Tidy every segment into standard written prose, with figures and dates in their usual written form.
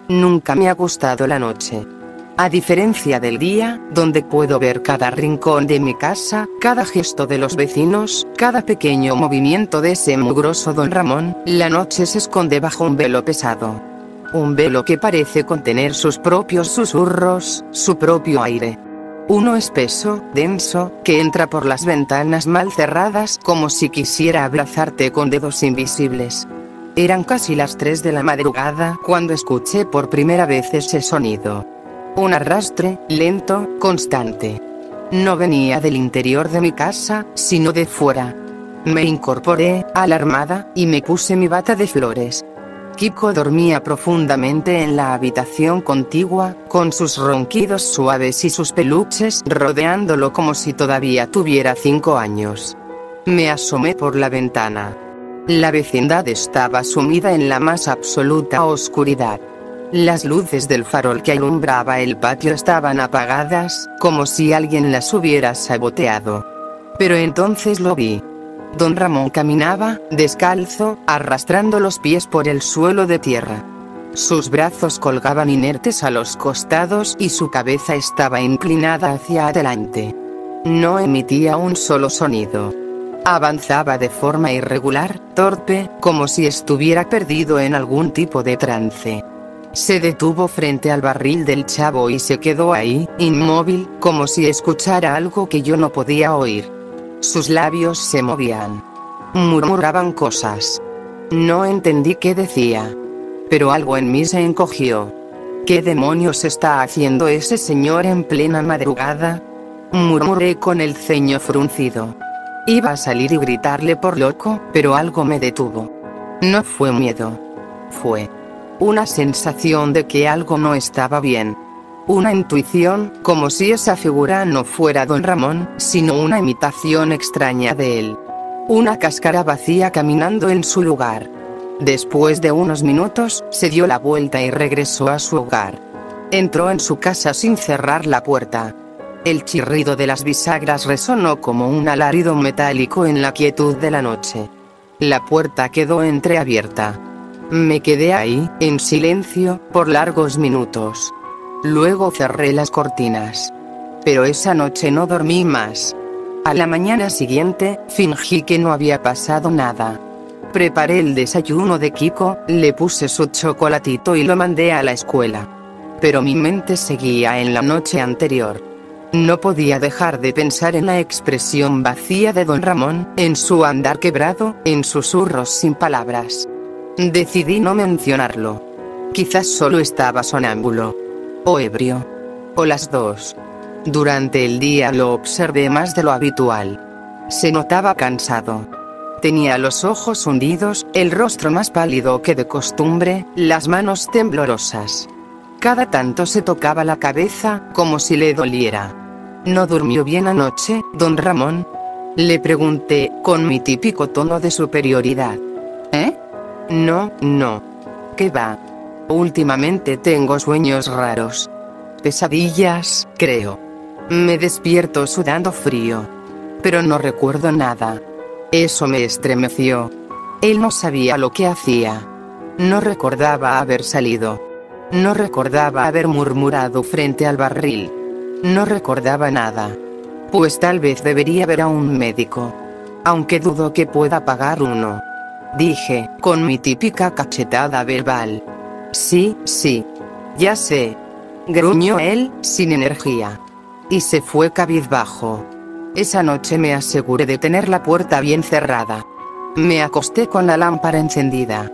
Nunca me ha gustado la noche. A diferencia del día, donde puedo ver cada rincón de mi casa, cada gesto de los vecinos, cada pequeño movimiento de ese mugroso don Ramón, la noche se esconde bajo un velo pesado. Un velo que parece contener sus propios susurros, su propio aire. Uno espeso, denso, que entra por las ventanas mal cerradas como si quisiera abrazarte con dedos invisibles. Eran casi las 3 de la madrugada cuando escuché por primera vez ese sonido. Un arrastre, lento, constante. No venía del interior de mi casa, sino de fuera. Me incorporé, alarmada, y me puse mi bata de flores. Kiko dormía profundamente en la habitación contigua, con sus ronquidos suaves y sus peluches rodeándolo como si todavía tuviera 5 años. Me asomé por la ventana. La vecindad estaba sumida en la más absoluta oscuridad. Las luces del farol que alumbraba el patio estaban apagadas, como si alguien las hubiera saboteado. Pero entonces lo vi. Don Ramón caminaba, descalzo, arrastrando los pies por el suelo de tierra. Sus brazos colgaban inertes a los costados y su cabeza estaba inclinada hacia adelante. No emitía un solo sonido. Avanzaba de forma irregular, torpe, como si estuviera perdido en algún tipo de trance. Se detuvo frente al barril del Chavo y se quedó ahí, inmóvil, como si escuchara algo que yo no podía oír. Sus labios se movían. Murmuraban cosas. No entendí qué decía. Pero algo en mí se encogió. ¿Qué demonios está haciendo ese señor en plena madrugada? Murmuré con el ceño fruncido. Iba a salir y gritarle por loco, pero algo me detuvo. No fue miedo. Fue una sensación de que algo no estaba bien. Una intuición, como si esa figura no fuera don Ramón, sino una imitación extraña de él. Una cáscara vacía caminando en su lugar. Después de unos minutos, se dio la vuelta y regresó a su hogar. Entró en su casa sin cerrar la puerta. El chirrido de las bisagras resonó como un alarido metálico en la quietud de la noche. La puerta quedó entreabierta. Me quedé ahí, en silencio, por largos minutos. Luego cerré las cortinas. Pero esa noche no dormí más. A la mañana siguiente, fingí que no había pasado nada. Preparé el desayuno de Kiko, le puse su chocolatito y lo mandé a la escuela. Pero mi mente seguía en la noche anterior. No podía dejar de pensar en la expresión vacía de don Ramón, en su andar quebrado, en susurros sin palabras. Decidí no mencionarlo. Quizás solo estaba sonámbulo. O ebrio. O las dos. Durante el día lo observé más de lo habitual. Se notaba cansado. Tenía los ojos hundidos, el rostro más pálido que de costumbre, las manos temblorosas. Cada tanto se tocaba la cabeza, como si le doliera. ¿No durmió bien anoche, don Ramón? Le pregunté, con mi típico tono de superioridad. ¿Eh? No. ¿Qué va? Últimamente tengo sueños raros. Pesadillas, creo. Me despierto sudando frío. Pero no recuerdo nada. Eso me estremeció. Él no sabía lo que hacía. No recordaba haber salido. No recordaba haber murmurado frente al barril. No recordaba nada. Pues tal vez debería ver a un médico. Aunque dudo que pueda pagar uno. Dije, con mi típica cachetada verbal. Sí. Ya sé. Gruñó él, sin energía. Y se fue cabizbajo. Esa noche me aseguré de tener la puerta bien cerrada. Me acosté con la lámpara encendida.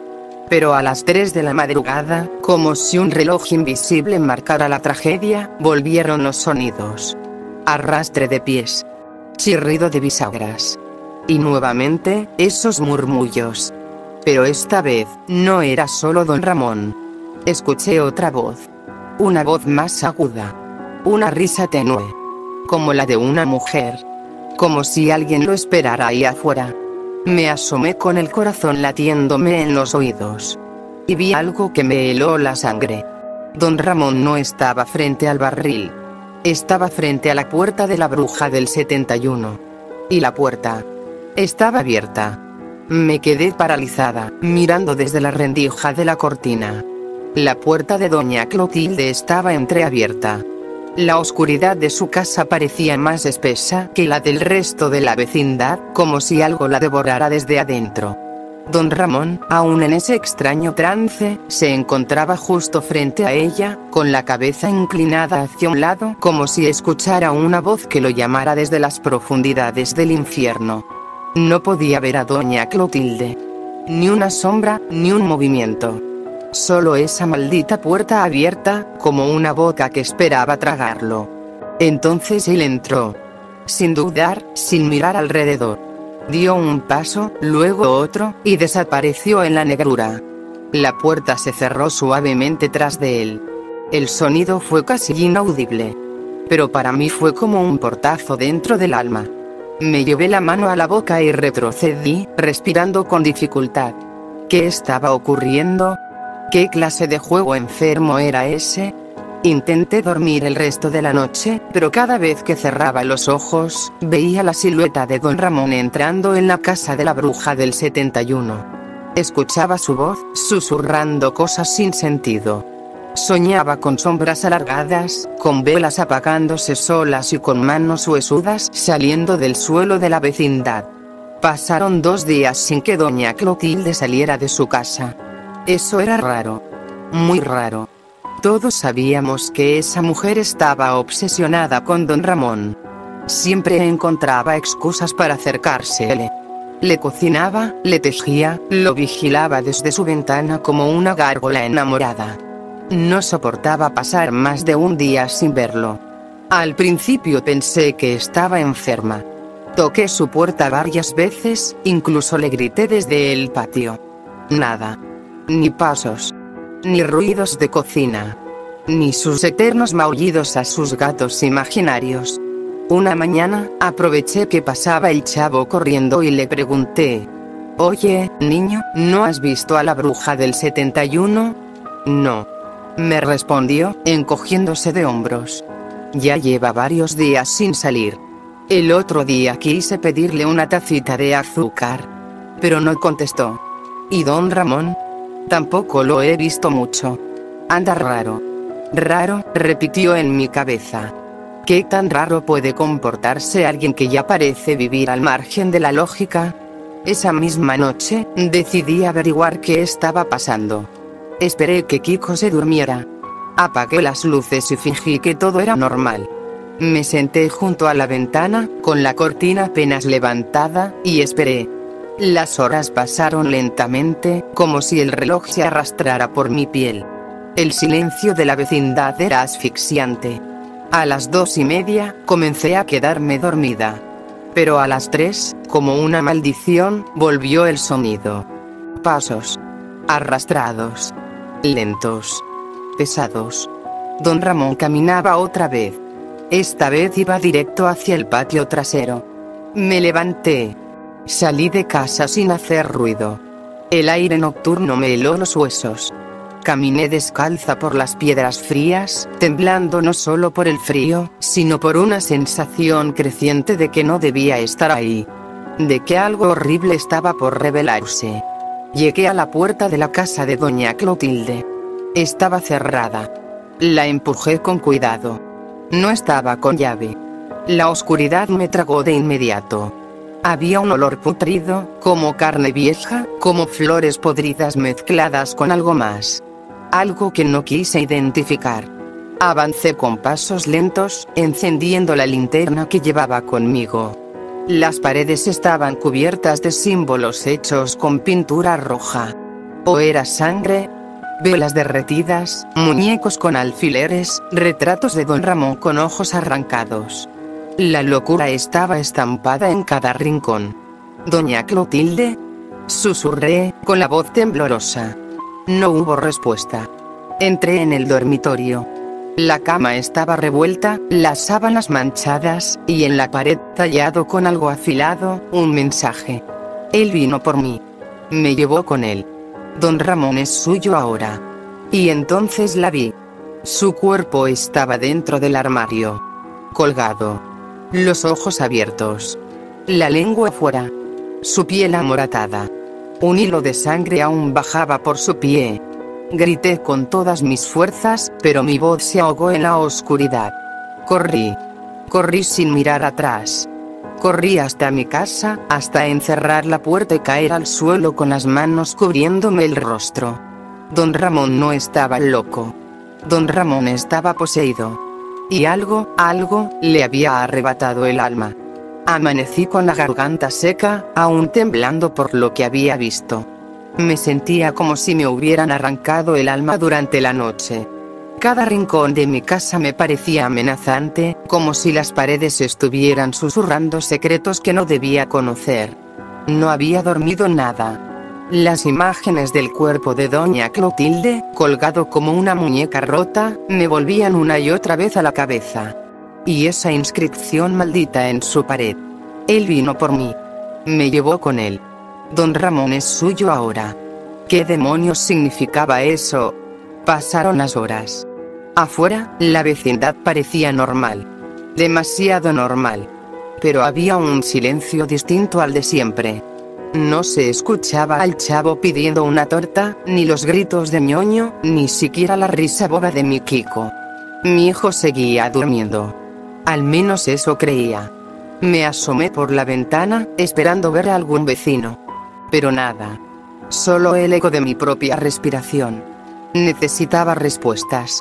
Pero a las 3 de la madrugada, como si un reloj invisible marcara la tragedia, volvieron los sonidos. Arrastre de pies. Chirrido de bisagras. Y nuevamente, esos murmullos. Pero esta vez, no era solo don Ramón. Escuché otra voz. Una voz más aguda. Una risa tenue. Como la de una mujer. Como si alguien lo esperara ahí afuera. Me asomé con el corazón latiéndome en los oídos. Y vi algo que me heló la sangre. Don Ramón no estaba frente al barril. Estaba frente a la puerta de la bruja del 71. Y la puerta estaba abierta. Me quedé paralizada, mirando desde la rendija de la cortina. La puerta de doña Clotilde estaba entreabierta. La oscuridad de su casa parecía más espesa que la del resto de la vecindad, como si algo la devorara desde adentro. Don Ramón, aún en ese extraño trance, se encontraba justo frente a ella, con la cabeza inclinada hacia un lado, como si escuchara una voz que lo llamara desde las profundidades del infierno. No podía ver a doña Clotilde. Ni una sombra, ni un movimiento. Solo esa maldita puerta abierta, como una boca que esperaba tragarlo. Entonces él entró. Sin dudar, sin mirar alrededor. Dio un paso, luego otro, y desapareció en la negrura. La puerta se cerró suavemente tras de él. El sonido fue casi inaudible. Pero para mí fue como un portazo dentro del alma. Me llevé la mano a la boca y retrocedí, respirando con dificultad. ¿Qué estaba ocurriendo? ¿Qué clase de juego enfermo era ese? Intenté dormir el resto de la noche, pero cada vez que cerraba los ojos, veía la silueta de don Ramón entrando en la casa de la bruja del 71. Escuchaba su voz, susurrando cosas sin sentido. Soñaba con sombras alargadas, con velas apagándose solas y con manos huesudas saliendo del suelo de la vecindad. Pasaron 2 días sin que doña Clotilde saliera de su casa. Eso era raro. Muy raro. Todos sabíamos que esa mujer estaba obsesionada con don Ramón. Siempre encontraba excusas para acercársele. Le cocinaba, le tejía, lo vigilaba desde su ventana como una gárgola enamorada. No soportaba pasar más de un día sin verlo. Al principio pensé que estaba enferma. Toqué su puerta varias veces, incluso le grité desde el patio. Nada. Ni pasos. Ni ruidos de cocina. Ni sus eternos maullidos a sus gatos imaginarios. Una mañana, aproveché que pasaba el chavo corriendo y le pregunté: «Oye, niño, ¿no has visto a la bruja del 71? «No», me respondió, encogiéndose de hombros. «Ya lleva varios días sin salir. El otro día quise pedirle una tacita de azúcar, pero no contestó. ¿Y don Ramón? Tampoco lo he visto mucho. Anda raro». «Raro», repitió en mi cabeza. ¿Qué tan raro puede comportarse alguien que ya parece vivir al margen de la lógica? Esa misma noche, decidí averiguar qué estaba pasando. Esperé que Kiko se durmiera. Apagué las luces y fingí que todo era normal. Me senté junto a la ventana, con la cortina apenas levantada, y esperé. Las horas pasaron lentamente, como si el reloj se arrastrara por mi piel. El silencio de la vecindad era asfixiante. A las 2:30, comencé a quedarme dormida. Pero a las 3, como una maldición, volvió el sonido. Pasos. Arrastrados. Lentos. Pesados. Don Ramón caminaba otra vez. Esta vez iba directo hacia el patio trasero. Me levanté. Salí de casa sin hacer ruido. El aire nocturno me heló los huesos. Caminé descalza por las piedras frías, temblando no solo por el frío, sino por una sensación creciente de que no debía estar ahí. De que algo horrible estaba por revelarse. Llegué a la puerta de la casa de doña Clotilde. Estaba cerrada. La empujé con cuidado. No estaba con llave. La oscuridad me tragó de inmediato. Había un olor putrido, como carne vieja, como flores podridas mezcladas con algo más. Algo que no quise identificar. Avancé con pasos lentos, encendiendo la linterna que llevaba conmigo. Las paredes estaban cubiertas de símbolos hechos con pintura roja. ¿O era sangre? Velas derretidas, muñecos con alfileres, retratos de don Ramón con ojos arrancados. La locura estaba estampada en cada rincón. «¿Doña Clotilde?», susurré, con la voz temblorosa. No hubo respuesta. Entré en el dormitorio. La cama estaba revuelta, las sábanas manchadas, y en la pared tallado con algo afilado, un mensaje. Él vino por mí. Me llevó con él. Don Ramón es suyo ahora. Y entonces la vi. Su cuerpo estaba dentro del armario. Colgado. Los ojos abiertos. La lengua fuera. Su piel amoratada. Un hilo de sangre aún bajaba por su pie. Grité con todas mis fuerzas, pero mi voz se ahogó en la oscuridad. Corrí. Corrí sin mirar atrás. Corrí hasta mi casa, hasta encerrar la puerta y caer al suelo con las manos cubriéndome el rostro. Don Ramón no estaba loco. Don Ramón estaba poseído. Y algo, le había arrebatado el alma. Amanecí con la garganta seca, aún temblando por lo que había visto. Me sentía como si me hubieran arrancado el alma durante la noche. Cada rincón de mi casa me parecía amenazante, como si las paredes estuvieran susurrando secretos que no debía conocer. No había dormido nada. Las imágenes del cuerpo de doña Clotilde, colgado como una muñeca rota, me volvían una y otra vez a la cabeza. Y esa inscripción maldita en su pared. Él vino por mí. Me llevó con él. Don Ramón es suyo ahora. ¿Qué demonios significaba eso? Pasaron las horas. Afuera, la vecindad parecía normal. Demasiado normal. Pero había un silencio distinto al de siempre. No se escuchaba al chavo pidiendo una torta, ni los gritos de ñoño, ni siquiera la risa boba de mi Kiko. Mi hijo seguía durmiendo. Al menos eso creía. Me asomé por la ventana, esperando ver a algún vecino. Pero nada. Solo el eco de mi propia respiración. Necesitaba respuestas.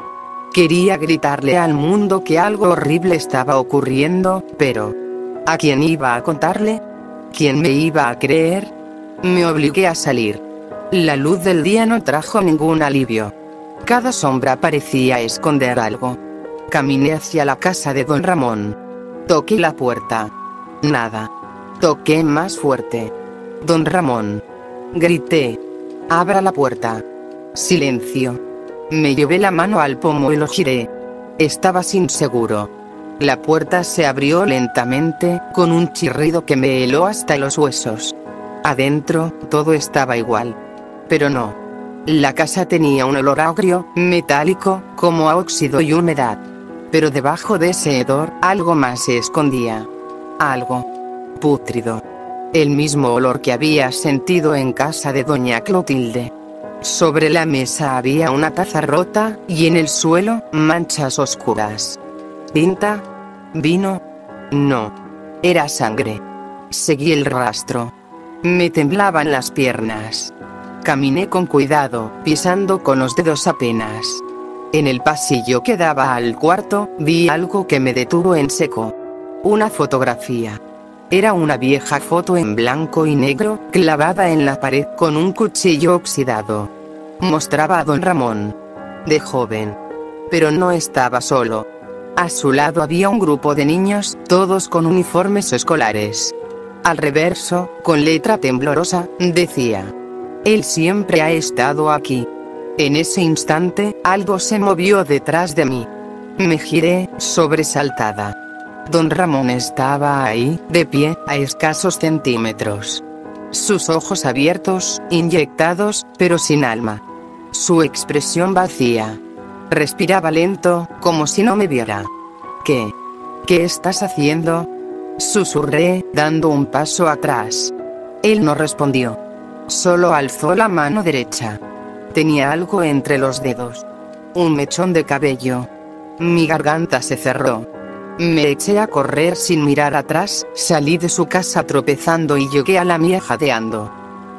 Quería gritarle al mundo que algo horrible estaba ocurriendo, pero ¿a quién iba a contarle? ¿Quién me iba a creer? Me obligué a salir. La luz del día no trajo ningún alivio. Cada sombra parecía esconder algo. Caminé hacia la casa de don Ramón. Toqué la puerta. Nada. Toqué más fuerte. Don Ramón. Grité. Abra la puerta. Silencio. Me llevé la mano al pomo y lo giré. Estaba inseguro. La puerta se abrió lentamente, con un chirrido que me heló hasta los huesos. Adentro, todo estaba igual. Pero no. La casa tenía un olor agrio, metálico, como a óxido y humedad. Pero debajo de ese hedor, algo más se escondía. Algo pútrido. El mismo olor que había sentido en casa de doña Clotilde. Sobre la mesa había una taza rota, y en el suelo, manchas oscuras. ¿Tinta? ¿Vino? No. Era sangre. Seguí el rastro. Me temblaban las piernas. Caminé con cuidado, pisando con los dedos apenas. En el pasillo que daba al cuarto, vi algo que me detuvo en seco. Una fotografía. Era una vieja foto en blanco y negro, clavada en la pared con un cuchillo oxidado. Mostraba a don Ramón. De joven. Pero no estaba solo. A su lado había un grupo de niños, todos con uniformes escolares. Al reverso, con letra temblorosa, decía: él siempre ha estado aquí. En ese instante, algo se movió detrás de mí. Me giré, sobresaltada. Don Ramón estaba ahí, de pie, a escasos centímetros. Sus ojos abiertos, inyectados, pero sin alma. Su expresión vacía. Respiraba lento, como si no me viera. ¿Qué? ¿Qué estás haciendo? Susurré, dando un paso atrás. Él no respondió. Solo alzó la mano derecha. Tenía algo entre los dedos. Un mechón de cabello. Mi garganta se cerró. Me eché a correr sin mirar atrás, salí de su casa tropezando y llegué a la mía jadeando.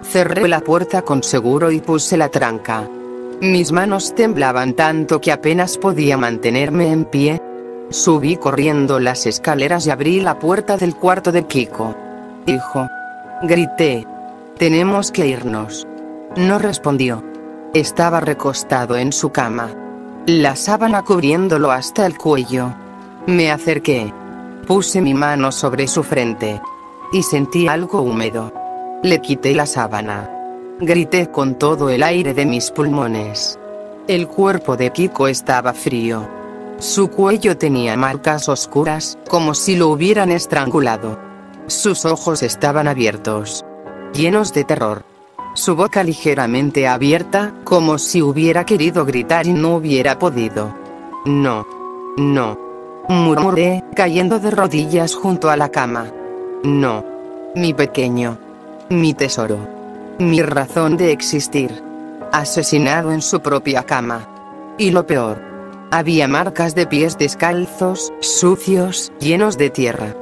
Cerré la puerta con seguro y puse la tranca. Mis manos temblaban tanto que apenas podía mantenerme en pie. Subí corriendo las escaleras y abrí la puerta del cuarto de Kiko. Hijo. Grité. Tenemos que irnos. No respondió. Estaba recostado en su cama. La sábana cubriéndolo hasta el cuello. Me acerqué. Puse mi mano sobre su frente. Y sentí algo húmedo. Le quité la sábana. Grité con todo el aire de mis pulmones. El cuerpo de Kiko estaba frío. Su cuello tenía marcas oscuras, como si lo hubieran estrangulado. Sus ojos estaban abiertos. Llenos de terror. Su boca ligeramente abierta, como si hubiera querido gritar y no hubiera podido. No. No. Murmuré, cayendo de rodillas junto a la cama. No. Mi pequeño. Mi tesoro. Mi razón de existir. asesinado en su propia cama. Y lo peor, había marcas de pies descalzos, sucios, llenos de tierra,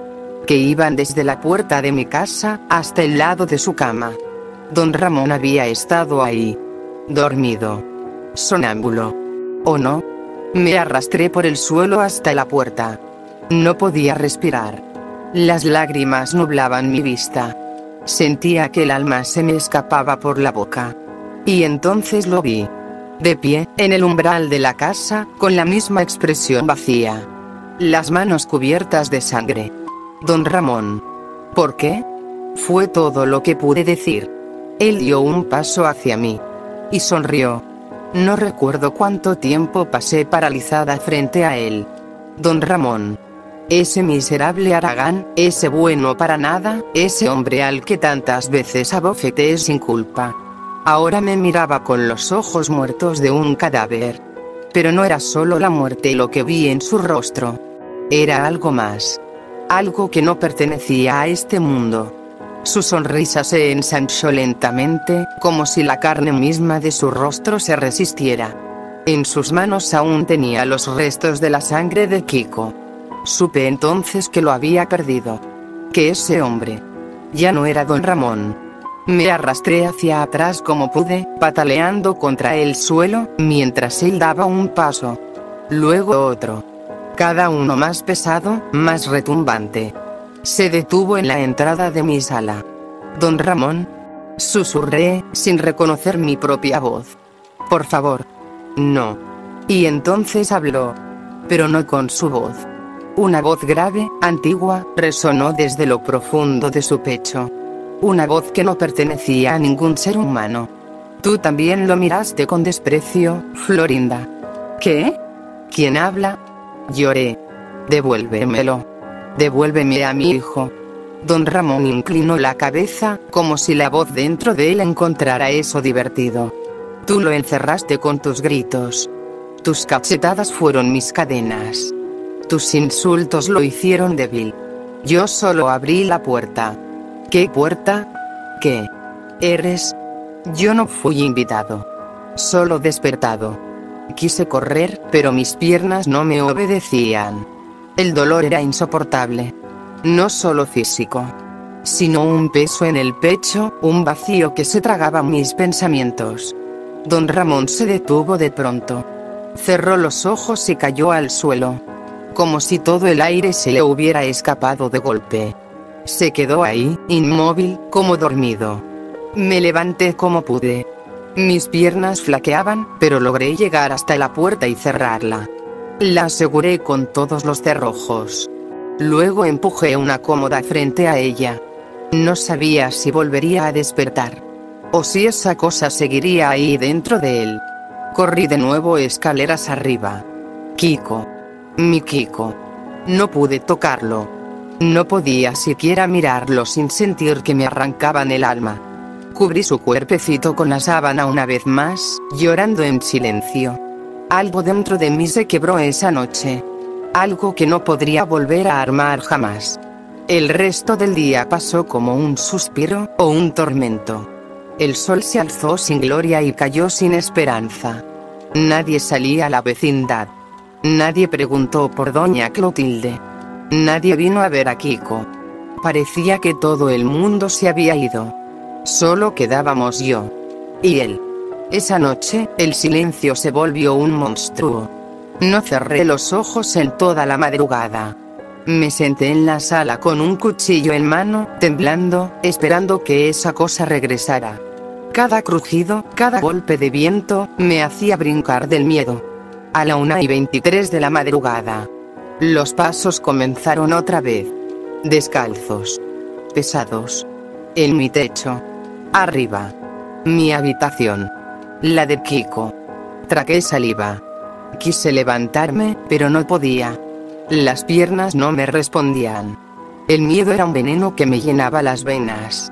que iban desde la puerta de mi casa hasta el lado de su cama. Don Ramón había estado ahí, dormido, sonámbulo. ¿O no? Me arrastré por el suelo hasta la puerta. No podía respirar. Las lágrimas nublaban mi vista. Sentía que el alma se me escapaba por la boca. Y entonces lo vi, de pie, en el umbral de la casa, con la misma expresión vacía. Las manos cubiertas de sangre. Don Ramón. ¿Por qué? Fue todo lo que pude decir. Él dio un paso hacia mí. Y sonrió. No recuerdo cuánto tiempo pasé paralizada frente a él. Don Ramón. Ese miserable Aragán, ese bueno para nada, ese hombre al que tantas veces abofeteé sin culpa. Ahora me miraba con los ojos muertos de un cadáver. Pero no era solo la muerte lo que vi en su rostro. Era algo más. Algo que no pertenecía a este mundo. Su sonrisa se ensanchó lentamente, como si la carne misma de su rostro se resistiera. En sus manos aún tenía los restos de la sangre de Kiko. Supe entonces que lo había perdido. Que ese hombre ya no era Don Ramón. Me arrastré hacia atrás como pude, pataleando contra el suelo, mientras él daba un paso. Luego otro. Cada uno más pesado, más retumbante. Se detuvo en la entrada de mi sala. Don Ramón. Susurré, sin reconocer mi propia voz. Por favor. No. Y entonces habló. Pero no con su voz. Una voz grave, antigua, resonó desde lo profundo de su pecho. Una voz que no pertenecía a ningún ser humano. Tú también lo miraste con desprecio, Florinda. ¿Qué? ¿Quién habla? Lloré. Devuélvemelo. Devuélveme a mi hijo. Don Ramón inclinó la cabeza, como si la voz dentro de él encontrara eso divertido. Tú lo encerraste con tus gritos. Tus cachetadas fueron mis cadenas. Tus insultos lo hicieron débil. Yo solo abrí la puerta. ¿Qué puerta? ¿Qué eres? Yo no fui invitado. Solo despertado. Quise correr, pero mis piernas no me obedecían. El dolor era insoportable. No solo físico, sino un peso en el pecho, un vacío que se tragaba mis pensamientos. Don Ramón se detuvo de pronto. Cerró los ojos y cayó al suelo. Como si todo el aire se le hubiera escapado de golpe. Se quedó ahí, inmóvil, como dormido. Me levanté como pude. Mis piernas flaqueaban, pero logré llegar hasta la puerta y cerrarla. La aseguré con todos los cerrojos. Luego empujé una cómoda frente a ella. No sabía si volvería a despertar. O si esa cosa seguiría ahí dentro de él. Corrí de nuevo escaleras arriba. Kiko. Mi Kiko. No pude tocarlo. No podía siquiera mirarlo sin sentir que me arrancaban el alma. Cubrí su cuerpecito con la sábana una vez más, llorando en silencio. Algo dentro de mí se quebró esa noche. Algo que no podría volver a armar jamás. El resto del día pasó como un suspiro, o un tormento. El sol se alzó sin gloria y cayó sin esperanza. Nadie salía a la vecindad. Nadie preguntó por doña Clotilde. Nadie vino a ver a Kiko. Parecía que todo el mundo se había ido. Solo quedábamos yo y él. Esa noche, el silencio se volvió un monstruo. No cerré los ojos en toda la madrugada. Me senté en la sala con un cuchillo en mano, temblando, esperando que esa cosa regresara. Cada crujido, cada golpe de viento, me hacía brincar del miedo. A la 1:23 de la madrugada. Los pasos comenzaron otra vez. Descalzos. Pesados. En mi techo. Arriba. Mi habitación. La de Kiko. Tragué saliva. Quise levantarme, pero no podía. Las piernas no me respondían. El miedo era un veneno que me llenaba las venas.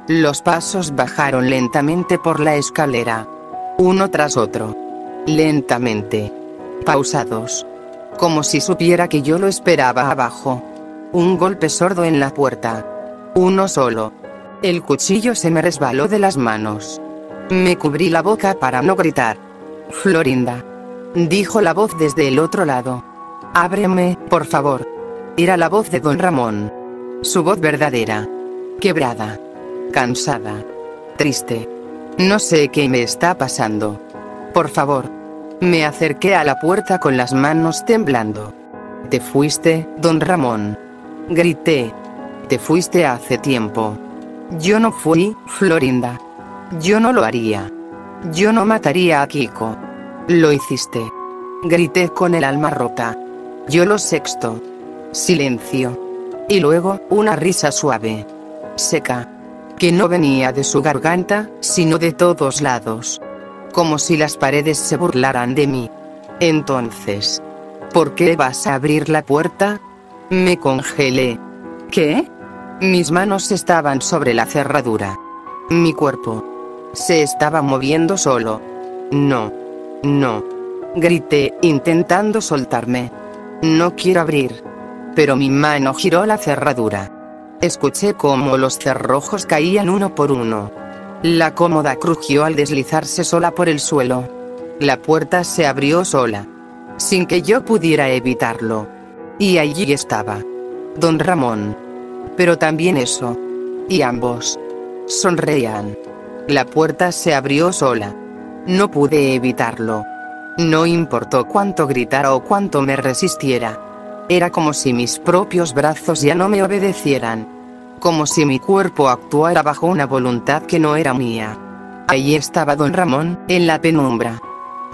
Los pasos bajaron lentamente por la escalera. Uno tras otro. Lentamente. Pausados. Como si supiera que yo lo esperaba abajo. Un golpe sordo en la puerta. Uno solo. El cuchillo se me resbaló de las manos. Me cubrí la boca para no gritar. Florinda, dijo la voz desde el otro lado. Ábreme, por favor. Era la voz de don Ramón. Su voz verdadera. Quebrada. Cansada. Triste. No sé qué me está pasando. Por favor. Me acerqué a la puerta con las manos temblando. Te fuiste, don Ramón. Grité. Te fuiste hace tiempo. Yo no fui, Florinda. Yo no lo haría. Yo no mataría a Kiko. Lo hiciste. Grité con el alma rota. Yo lo sexto. Silencio. Y luego, una risa suave. Seca. Que no venía de su garganta, sino de todos lados. Como si las paredes se burlaran de mí. Entonces, ¿por qué vas a abrir la puerta? Me congelé. ¿Qué? Mis manos estaban sobre la cerradura. Mi cuerpo se estaba moviendo solo. No. No. Grité, intentando soltarme. No quiero abrir. Pero mi mano giró la cerradura. Escuché cómo los cerrojos caían uno por uno. La cómoda crujió al deslizarse sola por el suelo. La puerta se abrió sola, sin que yo pudiera evitarlo. Y allí estaba don Ramón. Pero también eso. Y ambos sonreían. La puerta se abrió sola. No pude evitarlo. No importó cuánto gritara o cuánto me resistiera. Era como si mis propios brazos ya no me obedecieran. Como si mi cuerpo actuara bajo una voluntad que no era mía. Allí estaba don Ramón, en la penumbra.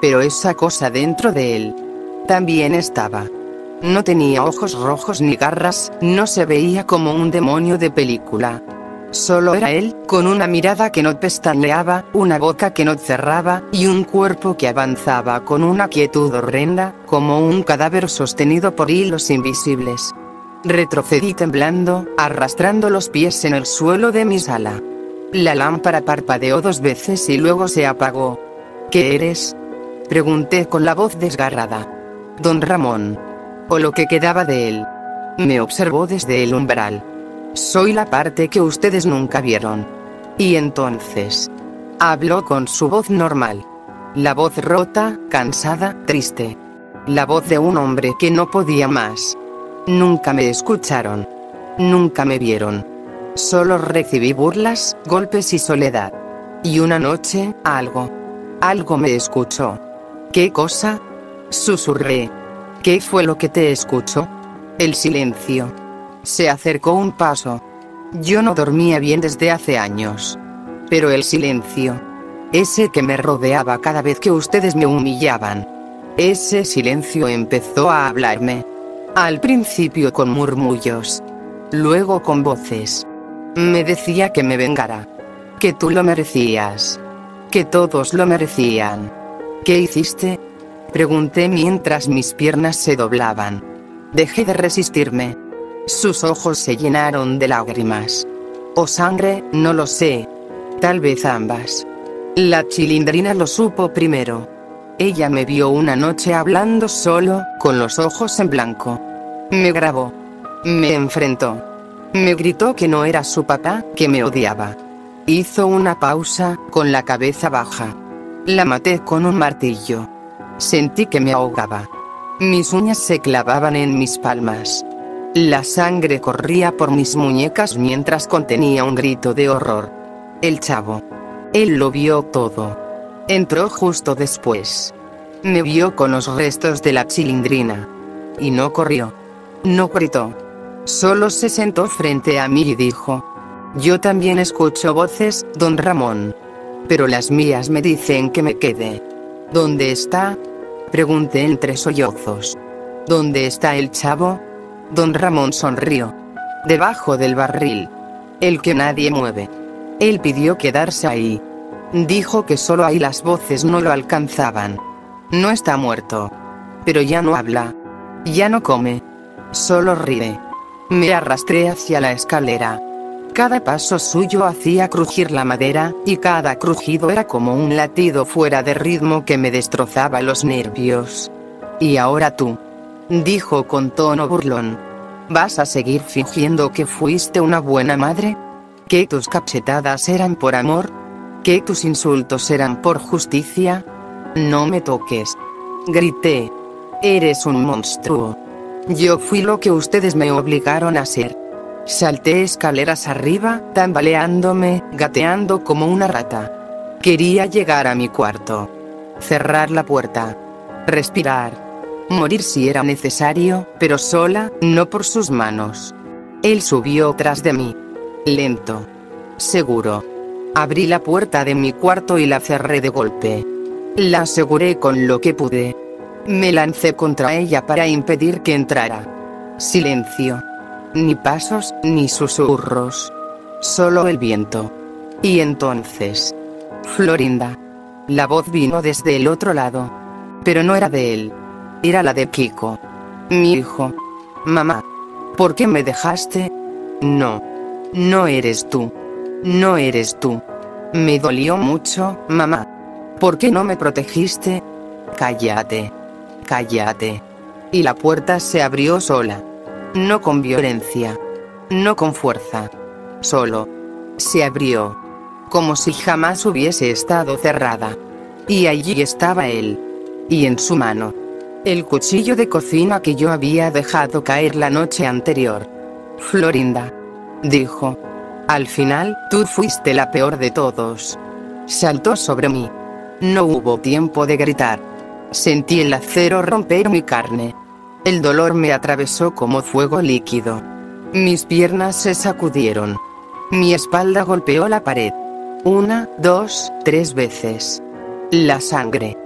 Pero esa cosa dentro de él también estaba. No tenía ojos rojos ni garras, no se veía como un demonio de película. Solo era él, con una mirada que no pestañeaba, una boca que no cerraba, y un cuerpo que avanzaba con una quietud horrenda, como un cadáver sostenido por hilos invisibles. Retrocedí temblando, arrastrando los pies en el suelo de mi sala. La lámpara parpadeó 2 veces y luego se apagó. ¿Qué eres? Pregunté con la voz desgarrada. Don Ramón. O lo que quedaba de él. Me observó desde el umbral. Soy la parte que ustedes nunca vieron. Y entonces habló con su voz normal. La voz rota, cansada, triste. La voz de un hombre que no podía más. Nunca me escucharon. Nunca me vieron. Solo recibí burlas, golpes y soledad. Y una noche, algo me escuchó. ¿Qué cosa? Susurré. ¿Qué fue lo que te escuchó? El silencio. Se acercó un paso. Yo no dormía bien desde hace años. Pero el silencio. Ese que me rodeaba cada vez que ustedes me humillaban. Ese silencio empezó a hablarme. Al principio con murmullos. Luego con voces. Me decía que me vengara. Que tú lo merecías. Que todos lo merecían. ¿Qué hiciste? Pregunté mientras mis piernas se doblaban. Dejé de resistirme. Sus ojos se llenaron de lágrimas. ¿O sangre? No lo sé. Tal vez ambas. La Chilindrina lo supo primero. Ella me vio una noche hablando solo, con los ojos en blanco. Me grabó. Me enfrentó. Me gritó que no era su papá, que me odiaba. Hizo una pausa, con la cabeza baja. La maté con un martillo. Sentí que me ahogaba. Mis uñas se clavaban en mis palmas. La sangre corría por mis muñecas mientras contenía un grito de horror. El chavo. Él lo vio todo. Entró justo después. Me vio con los restos de la Chilindrina. Y no corrió. No gritó. Solo se sentó frente a mí y dijo: yo también escucho voces, don Ramón. Pero las mías me dicen que me quede. ¿Dónde está? Pregunté entre sollozos. ¿Dónde está el chavo? Don Ramón sonrió. Debajo del barril. El que nadie mueve. Él pidió quedarse ahí. Dijo que solo ahí las voces no lo alcanzaban. No está muerto. Pero ya no habla. Ya no come. Solo ríe. Me arrastré hacia la escalera. Cada paso suyo hacía crujir la madera, y cada crujido era como un latido fuera de ritmo que me destrozaba los nervios. Y ahora tú, dijo con tono burlón. ¿Vas a seguir fingiendo que fuiste una buena madre? ¿Que tus cachetadas eran por amor? ¿Que tus insultos eran por justicia? No me toques. Grité. Eres un monstruo. Yo fui lo que ustedes me obligaron a ser. Salté escaleras arriba, tambaleándome, gateando como una rata. Quería llegar a mi cuarto. Cerrar la puerta. Respirar. Morir si era necesario, pero sola, no por sus manos. Él subió tras de mí. Lento. Seguro. Abrí la puerta de mi cuarto y la cerré de golpe. La aseguré con lo que pude. Me lancé contra ella para impedir que entrara. Silencio. Ni pasos, ni susurros. Solo el viento. Y entonces... Florinda. La voz vino desde el otro lado. Pero no era de él. Era la de Kiko. Mi hijo. Mamá. ¿Por qué me dejaste? No. No eres tú. No eres tú. Me dolió mucho, mamá. ¿Por qué no me protegiste? Cállate. Cállate. Y la puerta se abrió sola. No con violencia. No con fuerza. Solo. Se abrió. Como si jamás hubiese estado cerrada. Y allí estaba él. Y en su mano. El cuchillo de cocina que yo había dejado caer la noche anterior. Florinda. Dijo. Al final, tú fuiste la peor de todos. Saltó sobre mí. No hubo tiempo de gritar. Sentí el acero romper mi carne. El dolor me atravesó como fuego líquido. Mis piernas se sacudieron. Mi espalda golpeó la pared. 1, 2, 3 veces. La sangre.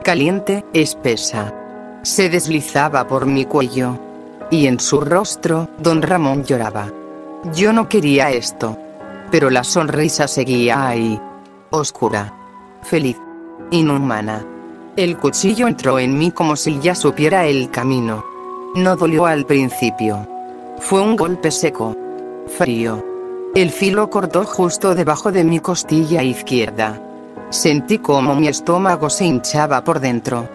Caliente, espesa. Se deslizaba por mi cuello. Y en su rostro, don Ramón lloraba. Yo no quería esto. Pero la sonrisa seguía ahí. Oscura. Feliz. Inhumana. El cuchillo entró en mí como si ya supiera el camino. No dolió al principio. Fue un golpe seco. Frío. El filo cortó justo debajo de mi costilla izquierda. Sentí como mi estómago se hinchaba por dentro.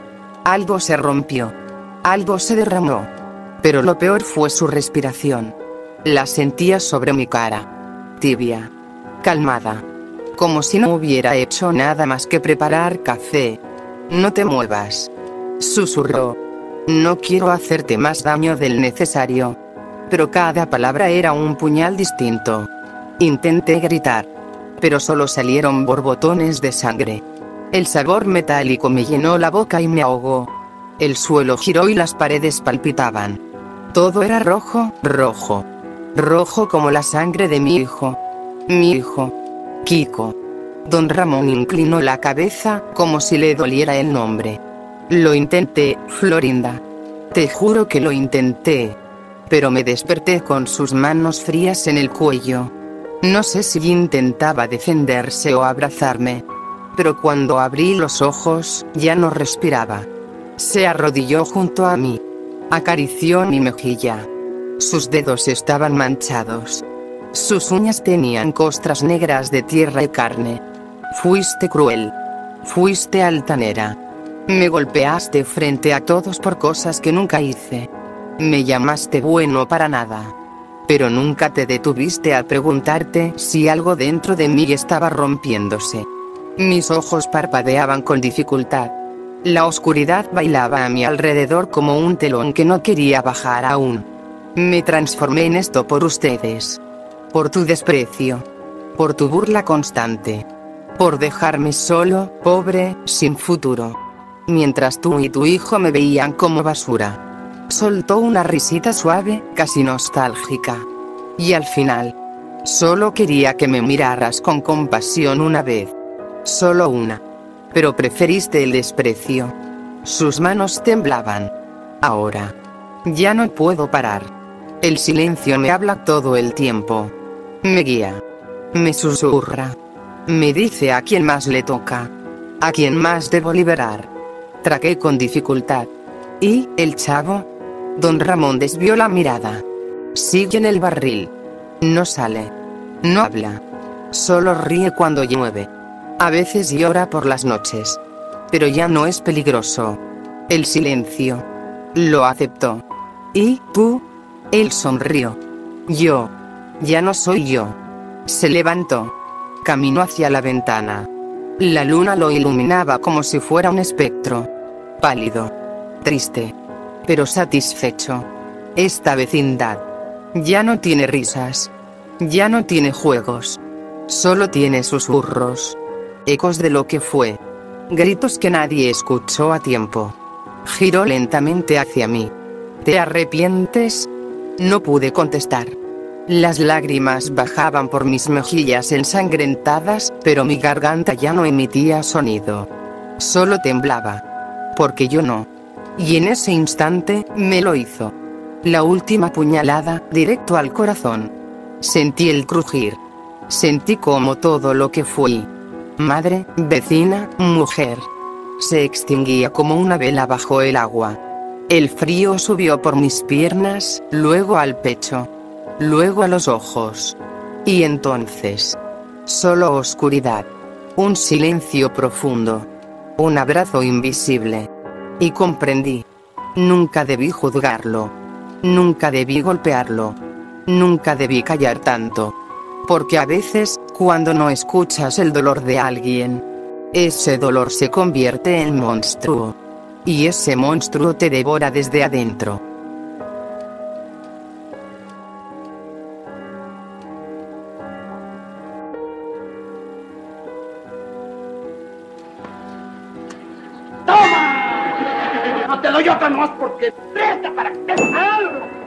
Algo se rompió. Algo se derramó. Pero lo peor fue su respiración. La sentía sobre mi cara. Tibia. Calmada. Como si no hubiera hecho nada más que preparar café. No te muevas. Susurró. No quiero hacerte más daño del necesario. Pero cada palabra era un puñal distinto. Intenté gritar. Pero solo salieron borbotones de sangre. El sabor metálico me llenó la boca y me ahogó. El suelo giró y las paredes palpitaban. Todo era rojo, rojo. Rojo como la sangre de mi hijo. Mi hijo. Kiko. Don Ramón inclinó la cabeza, como si le doliera el nombre. Lo intenté, Florinda. Te juro que lo intenté. Pero me desperté con sus manos frías en el cuello. No sé si intentaba defenderse o abrazarme. Pero cuando abrí los ojos, ya no respiraba. Se arrodilló junto a mí. Acarició mi mejilla. Sus dedos estaban manchados. Sus uñas tenían costras negras de tierra y carne. Fuiste cruel. Fuiste altanera. Me golpeaste frente a todos por cosas que nunca hice. Me llamaste bueno para nada. Pero nunca te detuviste a preguntarte si algo dentro de mí estaba rompiéndose. Mis ojos parpadeaban con dificultad. La oscuridad bailaba a mi alrededor como un telón que no quería bajar aún. Me transformé en esto por ustedes. Por tu desprecio. Por tu burla constante. Por dejarme solo, pobre, sin futuro. Mientras tú y tu hijo me veían como basura. Soltó una risita suave, casi nostálgica. Y al final, solo quería que me miraras con compasión una vez. Solo una. Pero preferiste el desprecio. Sus manos temblaban. Ahora. Ya no puedo parar. El silencio me habla todo el tiempo. Me guía. Me susurra. Me dice a quién más le toca. A quién más debo liberar. Tragué con dificultad. ¿Y el chavo? Don Ramón desvió la mirada. Sigue en el barril. No sale. No habla. Solo ríe cuando llueve. A veces llora por las noches. Pero ya no es peligroso. El silencio. Lo aceptó. ¿Y tú? Él sonrió. Yo. Ya no soy yo. Se levantó. caminó hacia la ventana. La luna lo iluminaba como si fuera un espectro. Pálido. Triste. Pero satisfecho. Esta vecindad ya no tiene risas. Ya no tiene juegos. Solo tiene susurros. Ecos de lo que fue. Gritos que nadie escuchó a tiempo. Giró lentamente hacia mí. ¿Te arrepientes? No pude contestar. Las lágrimas bajaban por mis mejillas ensangrentadas, pero mi garganta ya no emitía sonido. Solo temblaba. Porque yo no. Y en ese instante, me lo hizo. La última puñalada, directo al corazón. Sentí el crujir. Sentí como todo lo que fui. Madre, vecina, mujer. Se extinguía como una vela bajo el agua. El frío subió por mis piernas, luego al pecho. Luego a los ojos. Y entonces, solo oscuridad. Un silencio profundo. Un abrazo invisible. Y comprendí. Nunca debí juzgarlo. Nunca debí golpearlo. Nunca debí callar tanto. Porque a veces, cuando no escuchas el dolor de alguien, ese dolor se convierte en monstruo. Y ese monstruo te devora desde adentro. ¡Toma! No te doy otra nomás porque presta para que te algo.